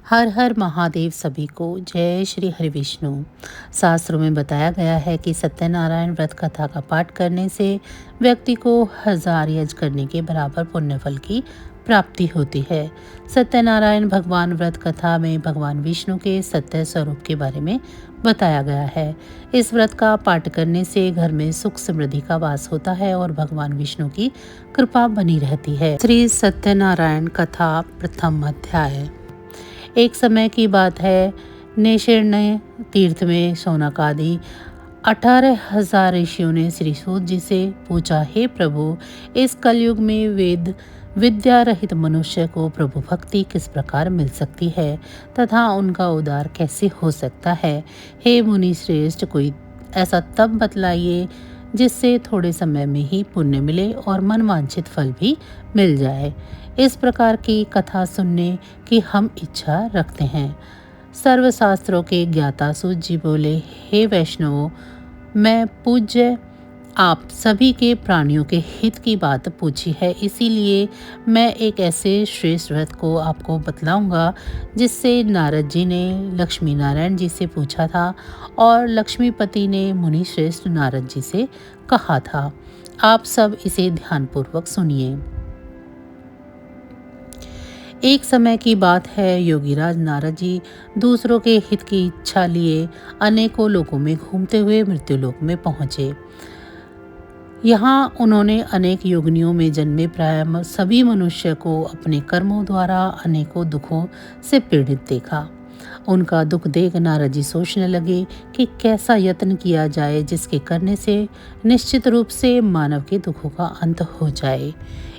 हर हर महादेव सभी को जय श्री हरि विष्णु। शास्त्रों में बताया गया है कि सत्यनारायण व्रत कथा का पाठ करने से व्यक्ति को 1000 यज्ञ करने के बराबर पुण्य फल की प्राप्ति होती है। सत्यनारायण भगवान व्रत कथा में भगवान विष्णु के सत्य स्वरूप के बारे में बताया गया है। इस व्रत का पाठ करने से घर में सुख समृद्धि का वास होता है और भगवान विष्णु की कृपा बनी रहती है। श्री सत्यनारायण कथा प्रथम अध्याय। एक समय की बात है, नैषिण्य तीर्थ में शौनक आदि 18,000 ऋषियों ने श्री सूत जी से पूछा, हे प्रभु, इस कलयुग में वेद विद्या रहित मनुष्य को प्रभु भक्ति किस प्रकार मिल सकती है तथा उनका उद्धार कैसे हो सकता है। हे मुनि श्रेष्ठ, कोई ऐसा तब बतलाइए जिससे थोड़े समय में ही पुण्य मिले और मनवांछित फल भी मिल जाए। इस प्रकार की कथा सुनने की हम इच्छा रखते हैं। सर्वशास्त्रों के ज्ञाता सूत जी बोले, हे वैष्णवों, मैं पूज्य आप सभी के प्राणियों के हित की बात पूछी है, इसीलिए मैं एक ऐसे श्रेष्ठ व्रत को आपको बतलाऊंगा जिससे नारद जी ने लक्ष्मी नारायण जी से पूछा था और लक्ष्मीपति ने मुनि श्रेष्ठ नारद जी से कहा था। आप सब इसे ध्यानपूर्वक सुनिए। एक समय की बात है, योगीराज नारद जी दूसरों के हित की इच्छा लिए अनेकों लोकों में घूमते हुए मृत्युलोक में पहुंचे। यहाँ उन्होंने अनेक योगिनियों में जन्मे प्राय सभी मनुष्य को अपने कर्मों द्वारा अनेकों दुखों से पीड़ित देखा। उनका दुख देख नारद जी सोचने लगे कि कैसा यत्न किया जाए जिसके करने से निश्चित रूप से मानव के दुखों का अंत हो जाए।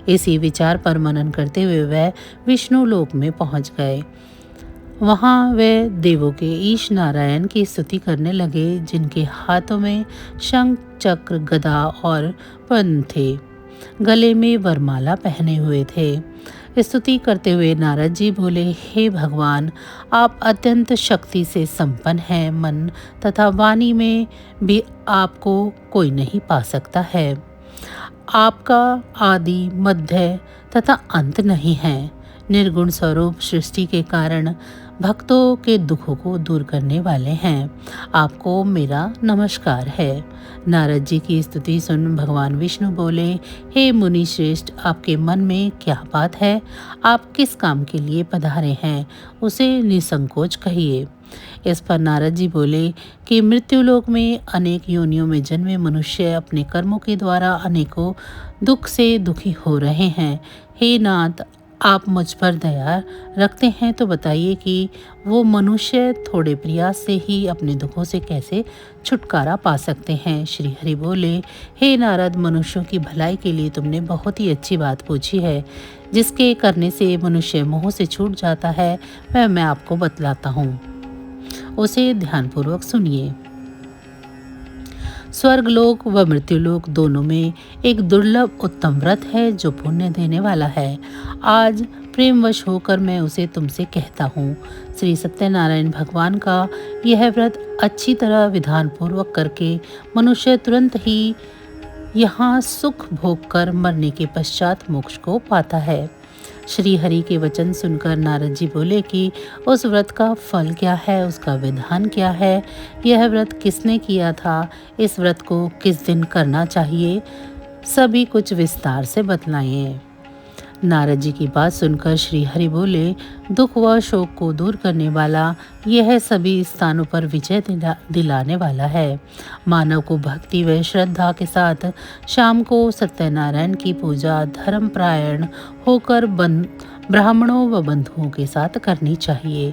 इसी विचार पर मनन करते हुए वह विष्णु लोक में पहुंच गए। वहां वे देवों के ईश नारायण की स्तुति करने लगे, जिनके हाथों में शंख चक्र गदा और पद्म थे, गले में वरमाला पहने हुए थे। स्तुति करते हुए नारद जी बोले, हे भगवान, आप अत्यंत शक्ति से संपन्न हैं। मन तथा वाणी में भी आपको कोई नहीं पा सकता है। आपका आदि मध्य तथा अंत नहीं है। निर्गुण स्वरूप सृष्टि के कारण भक्तों के दुखों को दूर करने वाले हैं। आपको मेरा नमस्कार है। नारद जी की स्तुति सुन भगवान विष्णु बोले, हे मुनि श्रेष्ठ, आपके मन में क्या बात है? आप किस काम के लिए पधारे हैं, उसे निसंकोच कहिए। इस पर नारद जी बोले कि मृत्युलोक में अनेक योनियों में जन्मे मनुष्य अपने कर्मों के द्वारा अनेकों दुख से दुखी हो रहे हैं। हे नाथ, आप मुझ पर दया रखते हैं तो बताइए कि वो मनुष्य थोड़े प्रयास से ही अपने दुखों से कैसे छुटकारा पा सकते हैं। श्री हरि बोले, हे नारद, मनुष्यों की भलाई के लिए तुमने बहुत ही अच्छी बात पूछी है। जिसके करने से मनुष्य मोह से छूट जाता है वह मैं आपको बतलाता हूँ, उसे ध्यानपूर्वक सुनिए। स्वर्गलोक व मृत्युलोक दोनों में एक दुर्लभ उत्तम व्रत है जो पुण्य देने वाला है। आज प्रेमवश होकर मैं उसे तुमसे कहता हूँ। श्री सत्यनारायण भगवान का यह व्रत अच्छी तरह विधान पूर्वक करके मनुष्य तुरंत ही यहाँ सुख भोग कर मरने के पश्चात मोक्ष को पाता है। श्री हरि के वचन सुनकर नारद जी बोले कि उस व्रत का फल क्या है, उसका विधान क्या है, यह व्रत किसने किया था, इस व्रत को किस दिन करना चाहिए, सभी कुछ विस्तार से बतलाइए। नारद जी की बात सुनकर श्री हरि बोले, दुख व शोक को दूर करने वाला यह सभी स्थानों पर विजय दिलाने वाला है। मानव को भक्ति व श्रद्धा के साथ शाम को सत्यनारायण की पूजा धर्मपरायण होकर ब्राह्मणों व बंधुओं के साथ करनी चाहिए।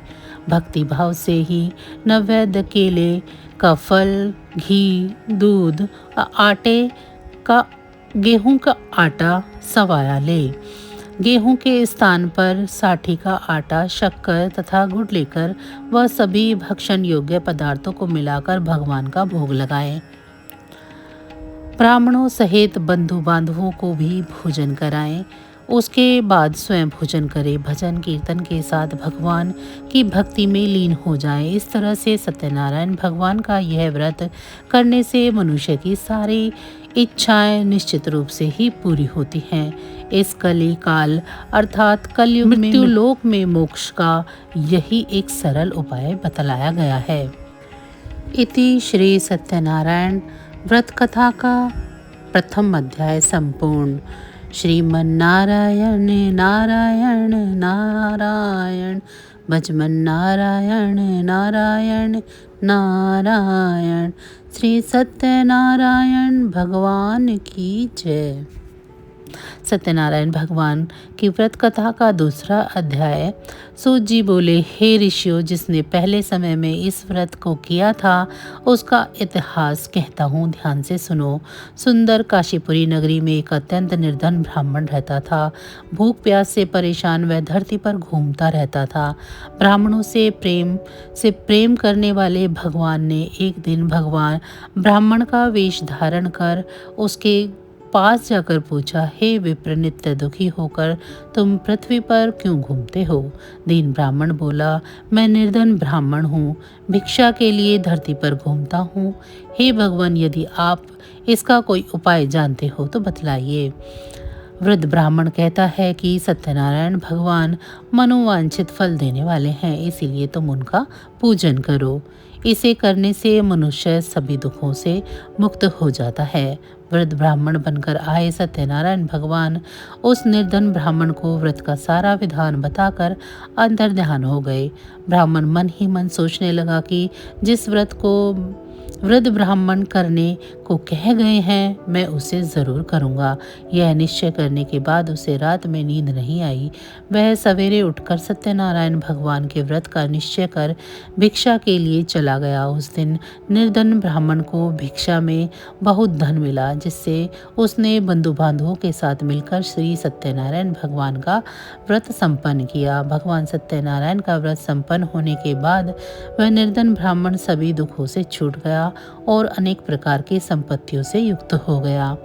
भक्ति भाव से ही नैवेद्य केले का फल, घी, दूध, आटे का गेहूं का आटा सवाया ले। गेहूं के स्थान पर साठी का आटा, शक्कर तथा गुड़ लेकर वह सभी भक्षण योग्य पदार्थों को मिलाकर भगवान का भोग लगाएं। ब्राह्मणों सहित बंधु बांधवों को भी भोजन कराएं। उसके बाद स्वयं भोजन करें। भजन कीर्तन के साथ भगवान की भक्ति में लीन हो जाएं। इस तरह से सत्यनारायण भगवान का यह व्रत करने से मनुष्य की सारी इच्छाएं निश्चित रूप से ही पूरी होती हैं। इस कली काल अर्थात कलयुग में मृत्युलोक में मोक्ष का यही एक सरल उपाय बतलाया गया है। इति श्री सत्यनारायण व्रत कथा का प्रथम अध्याय संपूर्ण। श्रीमन्नारायण नारायण नारायण भजमन नारायण नारायण नारायण। श्री सत्यनारायण भगवान की जय। सत्यनारायण भगवान की व्रत कथा का दूसरा अध्याय। सूत जी बोले, हे ऋषियों, जिसने पहले समय में इस व्रत को किया था उसका इतिहास कहता हूँ, ध्यान से सुनो। सुंदर काशीपुरी नगरी में एक अत्यंत निर्धन ब्राह्मण रहता था। भूख प्यास से परेशान वह धरती पर घूमता रहता था। ब्राह्मणों से प्रेम करने वाले भगवान ने एक दिन ब्राह्मण का वेश धारण कर उसके पास जाकर पूछा, हे विप्र, नित्य दुखी होकर तुम पृथ्वी पर क्यों घूमते हो? दीन ब्राह्मण बोला, मैं निर्धन ब्राह्मण हूँ, भिक्षा के लिए धरती पर घूमता हूँ। हे भगवान, यदि आप इसका कोई उपाय जानते हो तो बतलाइए। वृद्ध ब्राह्मण कहता है कि सत्यनारायण भगवान मनोवांछित फल देने वाले हैं, इसीलिए तुम उनका पूजन करो। इसे करने से मनुष्य सभी दुखों से मुक्त हो जाता है। वृद्ध ब्राह्मण बनकर आए सत्यनारायण भगवान उस निर्धन ब्राह्मण को व्रत का सारा विधान बताकर अंतर्ध्यान हो गए। ब्राह्मण मन ही मन सोचने लगा कि जिस व्रत को वृद्ध ब्राह्मण करने को कह गए हैं, मैं उसे ज़रूर करूँगा। यह निश्चय करने के बाद उसे रात में नींद नहीं आई। वह सवेरे उठकर सत्यनारायण भगवान के व्रत का निश्चय कर भिक्षा के लिए चला गया। उस दिन निर्धन ब्राह्मण को भिक्षा में बहुत धन मिला, जिससे उसने बंधु बांधवों के साथ मिलकर श्री सत्यनारायण भगवान का व्रत संपन्न किया। भगवान सत्यनारायण का व्रत संपन्न होने के बाद वह निर्धन ब्राह्मण सभी दुखों से छूट गया और अनेक प्रकार की संपत्तियों से युक्त हो गया।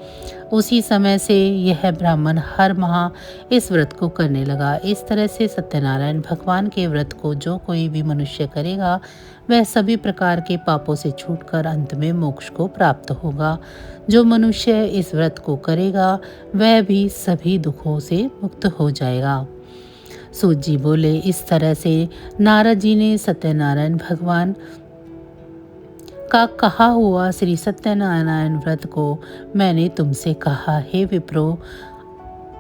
उसी समय से यह ब्राह्मण हर माह इस व्रत को करने लगा। इस तरह से सत्यनारायण भगवान के व्रत को जो कोई भी मनुष्य करेगा वह सभी प्रकार के पापों से छूटकर अंत में मोक्ष को प्राप्त होगा। जो मनुष्य इस व्रत को करेगा वह भी सभी दुखों से मुक्त हो जाएगा। सूत जी बोले, इस तरह से नारद जी ने सत्यनारायण भगवान का कहा हुआ श्री सत्यनारायण व्रत को मैंने तुमसे कहा। हे विप्रो,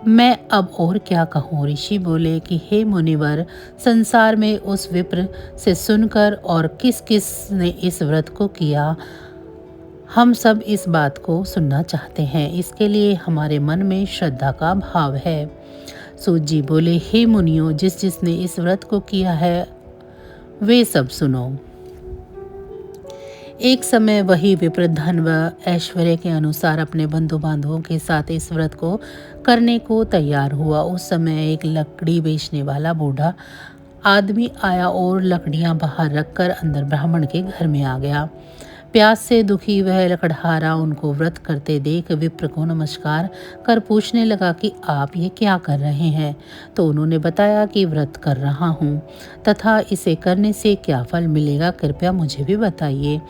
मैं अब और क्या कहूँ? ऋषि बोले कि हे मुनिवर, संसार में उस विप्र से सुनकर और किस किस ने इस व्रत को किया, हम सब इस बात को सुनना चाहते हैं। इसके लिए हमारे मन में श्रद्धा का भाव है। सूत जी बोले, हे मुनियों, जिसने इस व्रत को किया है वे सब सुनो। एक समय वही विप्र धन व ऐश्वर्य के अनुसार अपने बंधु बांधवों के साथ इस व्रत को करने को तैयार हुआ। उस समय एक लकड़ी बेचने वाला बूढ़ा आदमी आया और लकड़ियां बाहर रखकर अंदर ब्राह्मण के घर में आ गया। प्यास से दुखी वह लकड़हारा उनको व्रत करते देख विप्र को नमस्कार कर पूछने लगा कि आप ये क्या कर रहे हैं? तो उन्होंने बताया कि व्रत कर रहा हूँ तथा इसे करने से क्या फल मिलेगा, कृपया मुझे भी बताइए।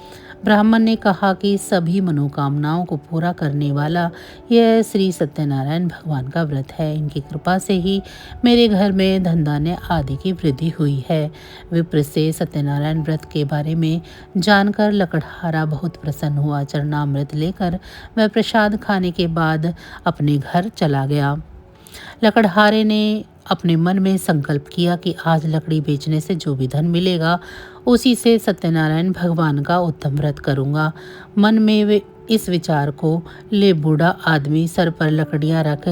ब्राह्मण ने कहा कि सभी मनोकामनाओं को पूरा करने वाला यह श्री सत्यनारायण भगवान का व्रत है। इनकी कृपा से ही मेरे घर में धन धान्य आदि की वृद्धि हुई है। विप्र से सत्यनारायण व्रत के बारे में जानकर लकड़हारा बहुत प्रसन्न हुआ। चरणामृत लेकर वह प्रसाद खाने के बाद अपने घर चला गया। लकड़हारे ने अपने मन में संकल्प किया कि आज लकड़ी बेचने से जो भी धन मिलेगा उसी से सत्यनारायण भगवान का उत्तम व्रत करूंगा। मन में वे इस विचार को ले बूढ़ा आदमी सर पर लकड़ियां रख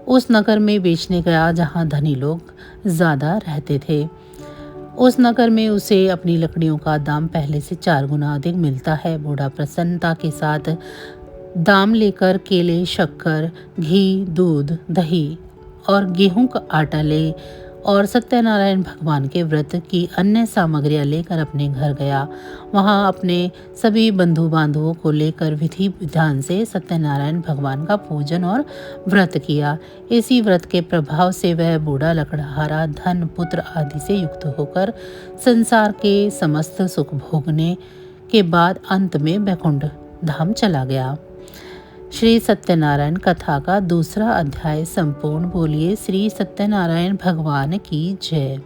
उस नगर में बेचने गया जहां धनी लोग ज़्यादा रहते थे। उस नगर में उसे अपनी लकड़ियों का दाम पहले से 4 गुना अधिक मिलता है। बूढ़ा प्रसन्नता के साथ दाम लेकर केले, शक्कर, घी, दूध, दही और गेहूं का आटा ले और सत्यनारायण भगवान के व्रत की अन्य सामग्रियां लेकर अपने घर गया। वहां अपने सभी बंधु बांधवों को लेकर विधि विधान से सत्यनारायण भगवान का पूजन और व्रत किया। इसी व्रत के प्रभाव से वह बूढ़ा लकड़हारा धन, पुत्र आदि से युक्त होकर संसार के समस्त सुख भोगने के बाद अंत में बैकुंठ धाम चला गया। श्री सत्यनारायण कथा का दूसरा अध्याय संपूर्ण। बोलिए श्री सत्यनारायण भगवान की जय।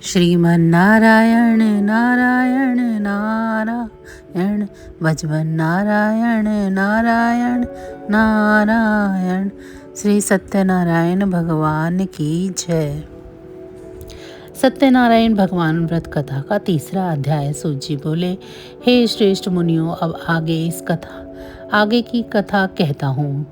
श्रीमन्नारायण नारायण नारायण भजवन नारायण नारायण नारायण। श्री सत्यनारायण भगवान की जय। सत्यनारायण भगवान व्रत कथा का तीसरा अध्याय। सूत जी बोले, हे श्रेष्ठ मुनियों, अब आगे की कथा कहता हूँ।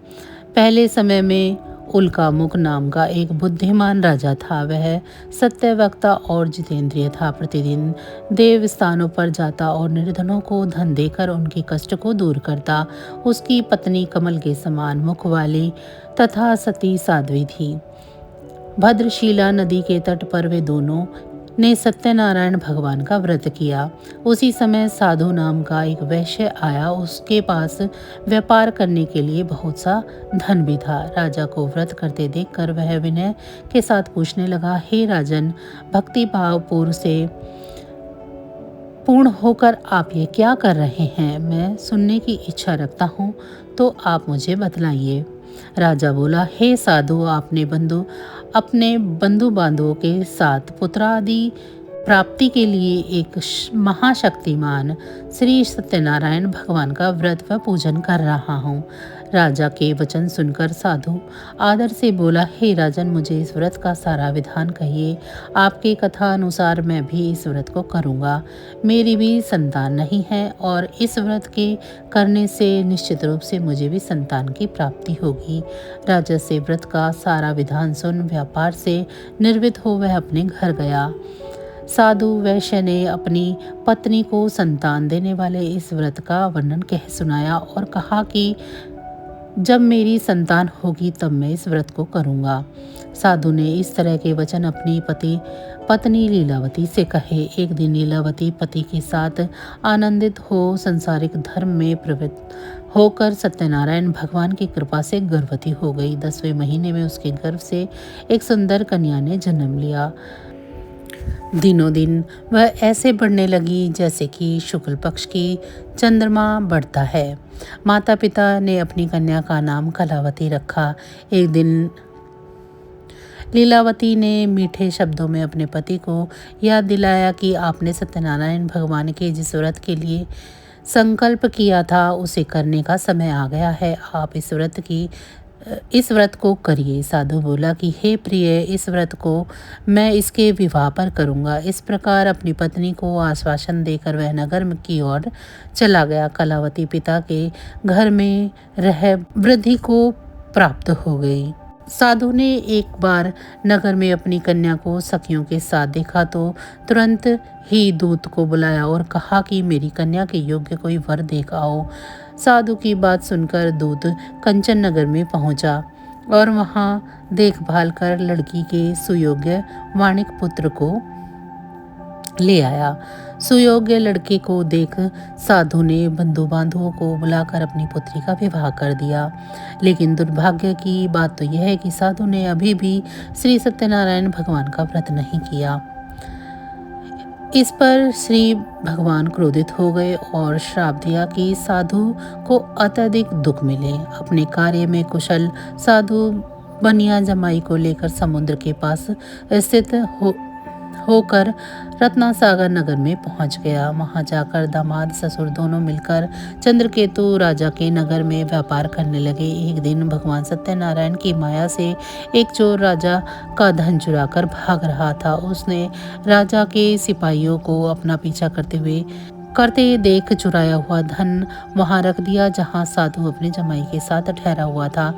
पहले समय में उल्कामुख नाम का एक बुद्धिमान राजा था। वह सत्यवक्ता और जितेंद्रिय था। प्रतिदिन देव स्थानों पर जाता और निर्धनों को धन देकर उनके कष्ट को दूर करता। उसकी पत्नी कमल के समान मुख वाली तथा सती साध्वी थी। भद्रशिला नदी के तट पर वे दोनों ने सत्यनारायण भगवान का व्रत किया। उसी समय साधु नाम का एक वैश्य आया। उसके पास व्यापार करने के लिए बहुत सा धन भी था। राजा को व्रत करते देखकर वह विनय के साथ पूछने लगा, हे राजन, भक्ति भाव पूर्ण होकर आप ये क्या कर रहे हैं? मैं सुनने की इच्छा रखता हूँ, तो आप मुझे बतलाइए। राजा बोला, हे साधु, अपने बंधु बांधवों के साथ पुत्रादि प्राप्ति के लिए एक महाशक्तिमान श्री सत्यनारायण भगवान का व्रत व पूजन कर रहा हूँ। राजा के वचन सुनकर साधु आदर से बोला, हे राजन, मुझे इस व्रत का सारा विधान कहिए। आपके कथा अनुसार मैं भी इस व्रत को करूँगा। मेरी भी संतान नहीं है और इस व्रत के करने से निश्चित रूप से मुझे भी संतान की प्राप्ति होगी। राजा से व्रत का सारा विधान सुन व्यापार से निर्वित हो वह अपने घर गया। साधु वैश्य ने अपनी पत्नी को संतान देने वाले इस व्रत का वर्णन कह सुनाया और कहा कि जब मेरी संतान होगी तब मैं इस व्रत को करूँगा। साधु ने इस तरह के वचन अपनी पत्नी लीलावती से कहे। एक दिन लीलावती पति के साथ आनंदित हो संसारिक धर्म में प्रवृत्त होकर सत्यनारायण भगवान की कृपा से गर्भवती हो गई। 10वें महीने में उसके गर्भ से एक सुंदर कन्या ने जन्म लिया। दिनों दिन वह ऐसे बढ़ने लगी जैसे कि शुक्ल पक्ष की चंद्रमा बढ़ता है। माता पिता ने अपनी कन्या का नाम कलावती रखा। एक दिन लीलावती ने मीठे शब्दों में अपने पति को याद दिलाया कि आपने सत्यनारायण भगवान के जिस व्रत के लिए संकल्प किया था उसे करने का समय आ गया है। आप इस व्रत को करिए। साधु बोला कि हे प्रिय, इस व्रत को मैं इसके विवाह पर करूँगा। इस प्रकार अपनी पत्नी को आश्वासन देकर वह नगर की ओर चला गया। कलावती पिता के घर में रह वृद्धि को प्राप्त हो गई। साधु ने एक बार नगर में अपनी कन्या को सखियों के साथ देखा तो तुरंत ही दूत को बुलाया और कहा कि मेरी कन्या के योग्य कोई वर देख आओ। साधु की बात सुनकर दूत कंचन नगर में पहुंचा और वहां देखभाल कर लड़की के सुयोग्य वाणिक पुत्र को ले आया। सुयोग्य लड़के को देख साधु ने बंधु बांधवों को बुलाकर अपनी पुत्री का विवाह कर दिया। लेकिन दुर्भाग्य की बात तो यह है कि साधु ने अभी भी श्री सत्यनारायण भगवान का व्रत नहीं किया। इस पर श्री भगवान क्रोधित हो गए और श्राप दिया कि साधु को अत्यधिक दुख मिले। अपने कार्य में कुशल साधु बनिया जमाई को लेकर समुद्र के पास स्थित होकर रत्नासागर नगर में पहुंच गया। वहां जाकर दामाद ससुर दोनों मिलकर चंद्रकेतु राजा के नगर में व्यापार करने लगे। एक दिन भगवान सत्यनारायण की माया से एक चोर राजा का धन चुराकर भाग रहा था। उसने राजा के सिपाहियों को अपना पीछा करते देख चुराया हुआ धन वहां रख दिया जहां साधु अपने जमाई के साथ ठहरा हुआ था।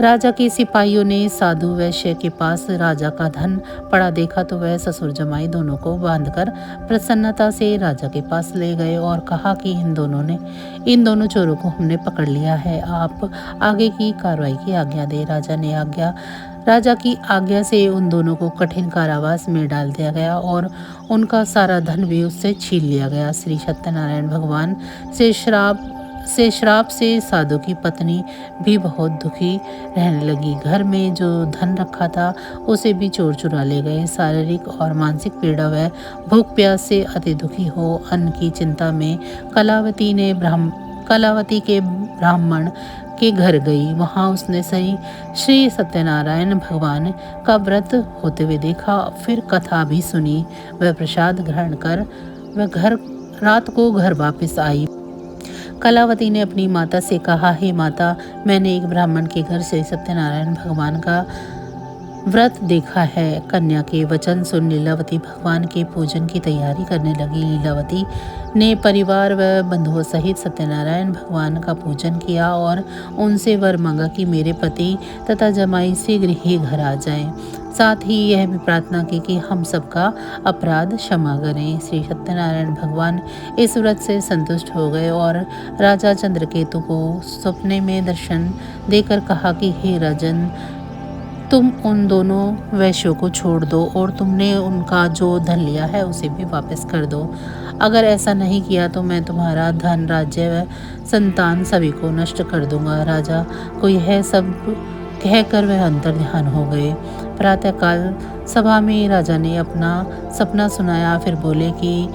राजा के सिपाहियों ने साधु वैश्य के पास राजा का धन पड़ा देखा तो वह ससुर जमाई दोनों को बांधकर प्रसन्नता से राजा के पास ले गए और कहा कि इन दोनों चोरों को हमने पकड़ लिया है। आप आगे की कार्रवाई की आज्ञा दे। राजा की आज्ञा से उन दोनों को कठिन कारावास में डाल दिया गया और उनका सारा धन भी उससे छीन लिया गया। श्री सत्यनारायण भगवान से श्राप से साधु की पत्नी भी बहुत दुखी रहने लगी। घर में जो धन रखा था उसे भी चोर चुरा ले गए। शारीरिक और मानसिक पीड़ा व भूख प्यास से अति दुखी हो अन्न की चिंता में कलावती ने कलावती के ब्राह्मण के घर गई। वहां उसने श्री सत्यनारायण भगवान का व्रत होते हुए देखा। फिर कथा भी सुनी। वह प्रसाद ग्रहण कर वह रात को घर वापस आई। कलावती ने अपनी माता से कहा, हे माता, मैंने एक ब्राह्मण के घर से सत्यनारायण भगवान का व्रत देखा है। कन्या के वचन सुन लीलावती भगवान के पूजन की तैयारी करने लगी। लीलावती ने परिवार व बंधुओं सहित सत्यनारायण भगवान का पूजन किया और उनसे वर मांगा कि मेरे पति तथा जमाई शीघ्र ही घर आ जाएं। साथ ही यह भी प्रार्थना की कि हम सबका अपराध क्षमा करें। श्री सत्यनारायण भगवान इस व्रत से संतुष्ट हो गए और राजा चंद्रकेतु को सपने में दर्शन देकर कहा कि हे राजन, तुम उन दोनों वैश्यों को छोड़ दो और तुमने उनका जो धन लिया है उसे भी वापस कर दो। अगर ऐसा नहीं किया तो मैं तुम्हारा धन, राज्य व संतान सभी को नष्ट कर दूंगा। राजा को यह सब कहकर वह अंतर ध्यान हो गए। प्रातःकाल सभा में राजा ने अपना सपना सुनाया। फिर बोले कि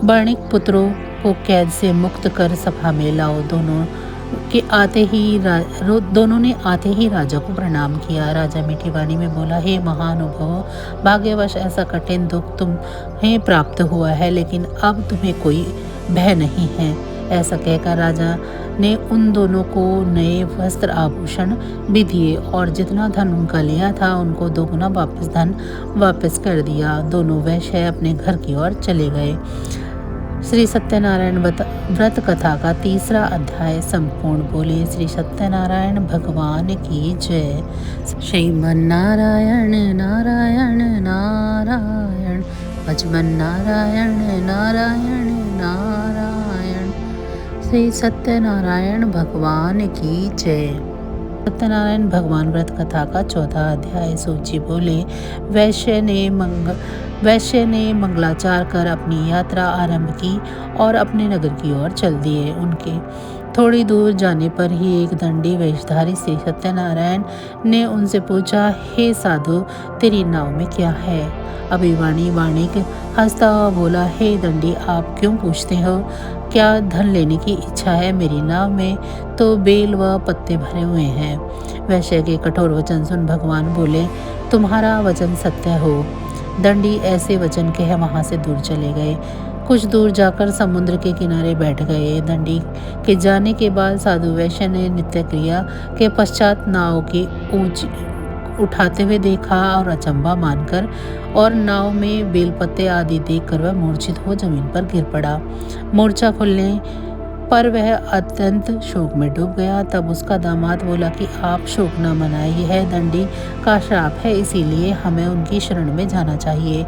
वर्णिक पुत्रों को कैद से मुक्त कर सभा में लाओ। दोनों ने आते ही राजा को प्रणाम किया। राजा मीठी वाणी में बोला, हे महानुभाव, भाग्यवश ऐसा कठिन दुख तुम्हें प्राप्त हुआ है, लेकिन अब तुम्हें कोई भय नहीं है। ऐसा कहकर राजा ने उन दोनों को नए वस्त्र आभूषण भी दिए और जितना धन उनका लिया था उनको दोगुना धन वापस कर दिया। दोनों वैश्य अपने घर की ओर चले गए। श्री सत्यनारायण व्रत कथा का 3रा अध्याय संपूर्ण। बोले श्री सत्यनारायण भगवान की जय। श्रीमन्नारायण नारायण नारायण, भजमन नारायण नारायण नारायण। श्री सत्यनारायण भगवान की जय। सत्यनारायण भगवान व्रत कथा का 4था अध्याय। सूची बोले, वैश्य ने मंगलाचार कर अपनी यात्रा आरंभ की और अपने नगर की ओर चल दिए। उनके थोड़ी दूर जाने पर ही एक दंडी वेशधारी श्री सत्यनारायण ने उनसे पूछा, हे साधु, तेरी नाव में क्या है? अभिमानी वाणिक हंसता हुआ बोला, हे दंडी, आप क्यों पूछते हो? क्या धन लेने की इच्छा है? मेरी नाव में तो बेल व पत्ते भरे हुए हैं। वैश्य के कठोर वचन सुन भगवान बोले, तुम्हारा वचन सत्य हो। दंडी ऐसे वचन कह वहां से दूर चले गए। कुछ दूर जाकर समुद्र के किनारे बैठ गए। दंडी के जाने के बाद साधु वैश्य ने नित्य क्रिया के पश्चात नाव की ऊंची उठाते हुए देखा और अचंभा मानकर और नाव में बेलपत्ते आदि देखकर वह मूर्छित हो जमीन पर गिर पड़ा। मूर्छा खुलने पर वह अत्यंत शोक में डूब गया। तब उसका दामाद बोला कि आप शोक न मनाइए, यह दंडी का श्राप है, इसीलिए हमें उनकी शरण में जाना चाहिए,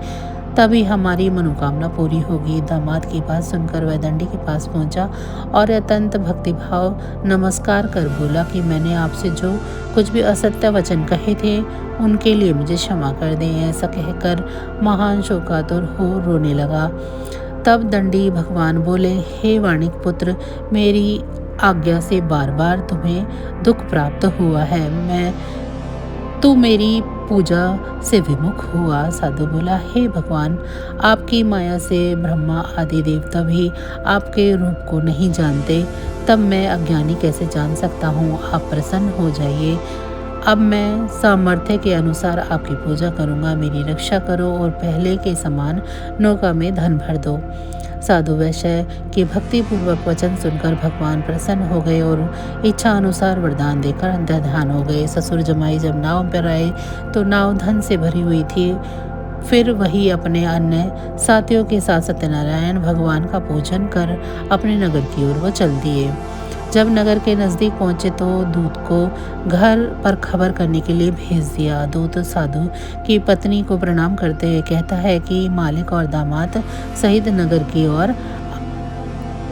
तभी हमारी मनोकामना पूरी होगी। दामाद की बात सुनकर वह दंडी के पास पहुंचा और अत्यंत भक्तिभाव नमस्कार कर बोला कि मैंने आपसे जो कुछ भी असत्य वचन कहे थे उनके लिए मुझे क्षमा कर दें। ऐसा कहकर महान शोकातुर हो रोने लगा। तब दंडी भगवान बोले, हे वाणिक पुत्र, मेरी आज्ञा से बार बार तुम्हें दुख प्राप्त हुआ है। तू मेरी पूजा से विमुख हुआ। साधु बोला, हे भगवान, आपकी माया से ब्रह्मा आदि देवता भी आपके रूप को नहीं जानते, तब मैं अज्ञानी कैसे जान सकता हूँ? आप प्रसन्न हो जाइए। अब मैं सामर्थ्य के अनुसार आपकी पूजा करूँगा। मेरी रक्षा करो और पहले के समान नौका में धन भर दो। साधु वैश्य के भक्तिपूर्वक वचन सुनकर भगवान प्रसन्न हो गए और इच्छा अनुसार वरदान देकर अंतर्ध्यान हो गए। ससुर जमाई जब नाव पर आए तो नाव धन से भरी हुई थी। फिर वही अपने अन्य साथियों के साथ सत्यनारायण भगवान का पूजन कर अपने नगर की ओर वो चल दिए। जब नगर के नज़दीक पहुंचे तो दूत को घर पर खबर करने के लिए भेज दिया। दूत साधु की पत्नी को प्रणाम करते हुए कहता है कि मालिक और दामाद सहित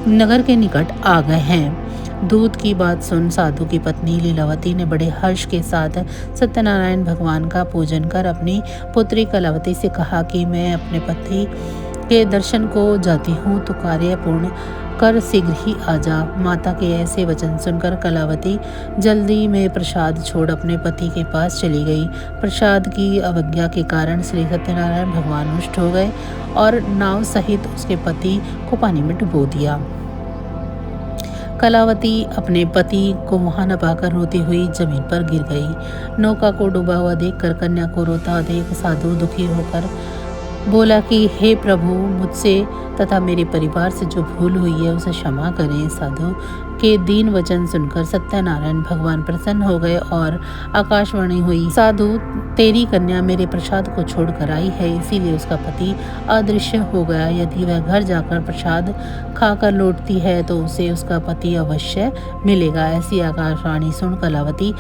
नगर के निकट आ गए हैं। दूत की बात सुन साधु की पत्नी लीलावती ने बड़े हर्ष के साथ सत्यनारायण भगवान का पूजन कर अपनी पुत्री कलावती से कहा कि मैं अपने पति के दर्शन को जाती हूँ, तो कार्य पूर्ण कर शीघ्र ही आ जा। माता के ऐसे वचन सुनकर कलावती जल्दी में प्रसाद छोड़ अपने पति के पास चली गई। प्रसाद की अवज्ञा के कारण श्री सत्यनारायण भगवान रुष्ट हो गए और नाव सहित उसके पति को पानी में डुबो दिया। कलावती अपने पति को वहां न पाकर रोती हुई जमीन पर गिर गई। नौका को डूबा हुआ देखकर कन्या को रोता देख साधु दुखी होकर बोला कि हे प्रभु, मुझसे तथा मेरे परिवार से जो भूल हुई है उसे क्षमा करें। साधु के दीन वचन सुनकर सत्यनारायण भगवान प्रसन्न हो गए और आकाशवाणी हुई, साधु तेरी कन्या मेरे प्रसाद को छोड़कर आई है, इसीलिए उसका पति अदृश्य हो गया। यदि वह घर जाकर प्रसाद खाकर लौटती है तो उसे उसका पति अवश्य मिलेगा। ऐसी आकाशवाणी सुन कलावती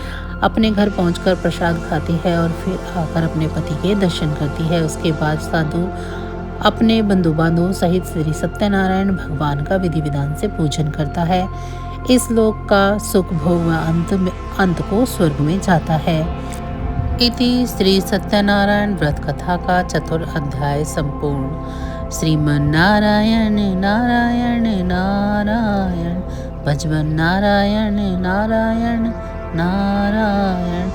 अपने घर पहुंचकर प्रसाद खाती है और फिर आकर अपने पति के दर्शन करती है। उसके बाद साधु अपने बंधु बांधवों सहित श्री सत्यनारायण भगवान का विधि विधान से पूजन करता है। इस लोक का सुख भोग व अंत को स्वर्ग में जाता है। इति श्री सत्यनारायण व्रत कथा का चतुर्थ अध्याय संपूर्ण। श्रीमन्नारायण नारायण नारायण, भजवन नारायण नारायण नारायण।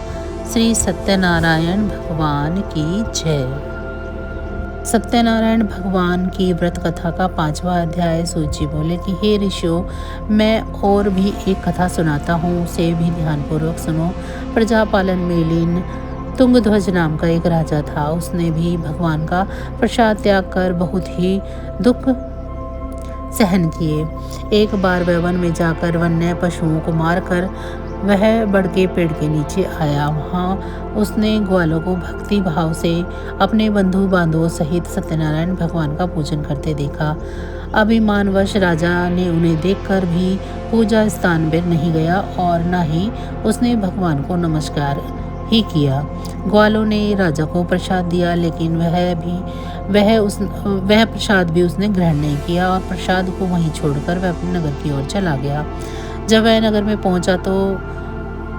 श्री सत्यनारायण भगवान की जय। सत्यनारायण भगवान की व्रत कथा का 5वां अध्याय। सूची बोले कि हे ऋषियों, मैं और भी एक कथा सुनाता हूँ, उसे भी ध्यानपूर्वक सुनो। प्रजापालन में लीन तुंगध्वज नाम का एक राजा था। उसने भी भगवान का प्रसाद त्याग कर बहुत ही दुख सहन किए। एक बार वह वन में जाकर वन्य पशुओं को मारकर वह बड़के पेड़ के नीचे आया। वहाँ उसने ग्वालों को भक्ति भाव से अपने बंधु बांधवों सहित सत्यनारायण भगवान का पूजन करते देखा। अभिमानवश राजा ने उन्हें देखकर भी पूजा स्थान में नहीं गया और न ही उसने भगवान को नमस्कार ही किया। ग्वालों ने राजा को प्रसाद दिया, लेकिन वह प्रसाद भी उसने ग्रहण नहीं किया और प्रसाद को वहीं छोड़कर वह अपने नगर की ओर चला गया। जब वह नगर में पहुंचा तो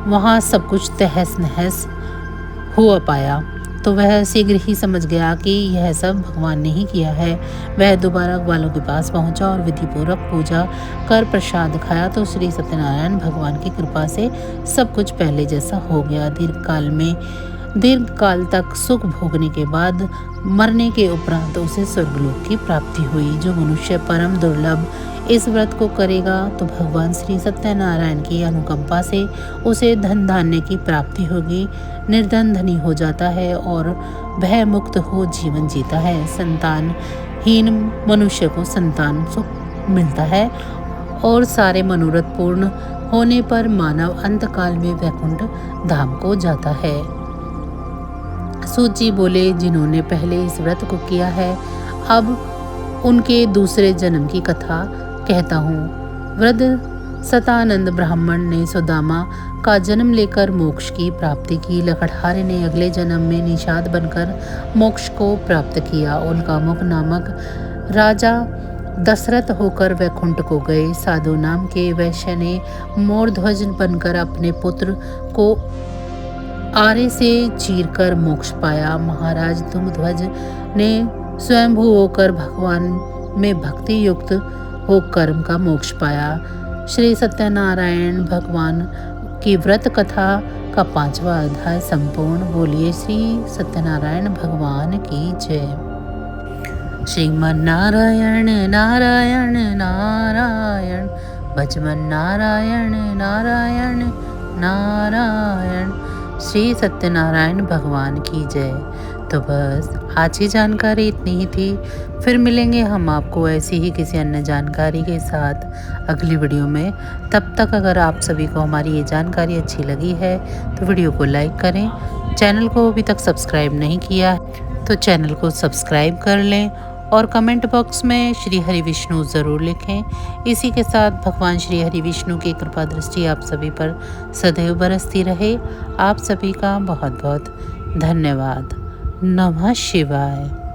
वहां सब कुछ तहस नहस हुआ पाया, तो वह शीघ्र ही समझ गया कि यह सब भगवान ने ही किया है। वह दोबारा ग्वालों के पास पहुंचा और विधिपूर्वक पूजा कर प्रसाद खाया तो श्री सत्यनारायण भगवान की कृपा से सब कुछ पहले जैसा हो गया। दीर्घ काल तक सुख भोगने के बाद मरने के उपरांत उसे स्वर्गलोक की प्राप्ति हुई। जो मनुष्य परम दुर्लभ इस व्रत को करेगा तो भगवान श्री सत्यनारायण की अनुकंपा से उसे धन धान्य की प्राप्ति होगी, निर्धन धनी हो जाता है और भय मुक्त हो जीवन जीता है। संतानहीन मनुष्य को संतान सुख मिलता है और सारे मनोरथ पूर्ण होने पर मानव अंतकाल में वैकुंठ धाम को जाता है। सूत जी बोले, जिन्होंने पहले इस व्रत को किया है, अब उनके दूसरे जन्म की कथा कहता हूँ। वृद्ध सतानंद ब्राह्मण ने सुदामा का जन्म लेकर मोक्ष की प्राप्ति की। लकड़हारे ने अगले जन्म में निषाद बनकर मोक्ष को प्राप्त किया। उल्कामुख नामक राजा दशरथ होकर वैकुंठ को गए। साधु नाम के वैश्य ने मोरध्वज बनकर अपने पुत्र को आरे से चीरकर मोक्ष पाया। महाराज तुंगध्वज ने स्वयंभू होकर भगवान में भक्ति युक्त हो कर्म का मोक्ष पाया। श्री सत्यनारायण भगवान की व्रत कथा का 5वां अध्याय संपूर्ण। बोलिए श्री सत्यनारायण भगवान की जय। श्रीमन्नारायण नारायण नारायण, भजवन नारायण नारायण नारायण। श्री सत्यनारायण भगवान की जय। तो बस आज की जानकारी इतनी ही थी। फिर मिलेंगे हम आपको ऐसी ही किसी अन्य जानकारी के साथ अगली वीडियो में। तब तक अगर आप सभी को हमारी ये जानकारी अच्छी लगी है तो वीडियो को लाइक करें। चैनल को अभी तक सब्सक्राइब नहीं किया तो चैनल को सब्सक्राइब कर लें और कमेंट बॉक्स में श्री हरि विष्णु ज़रूर लिखें। इसी के साथ भगवान श्री हरि विष्णु की कृपा दृष्टि आप सभी पर सदैव बरसती रहे। आप सभी का बहुत बहुत धन्यवाद। नमः शिवाय।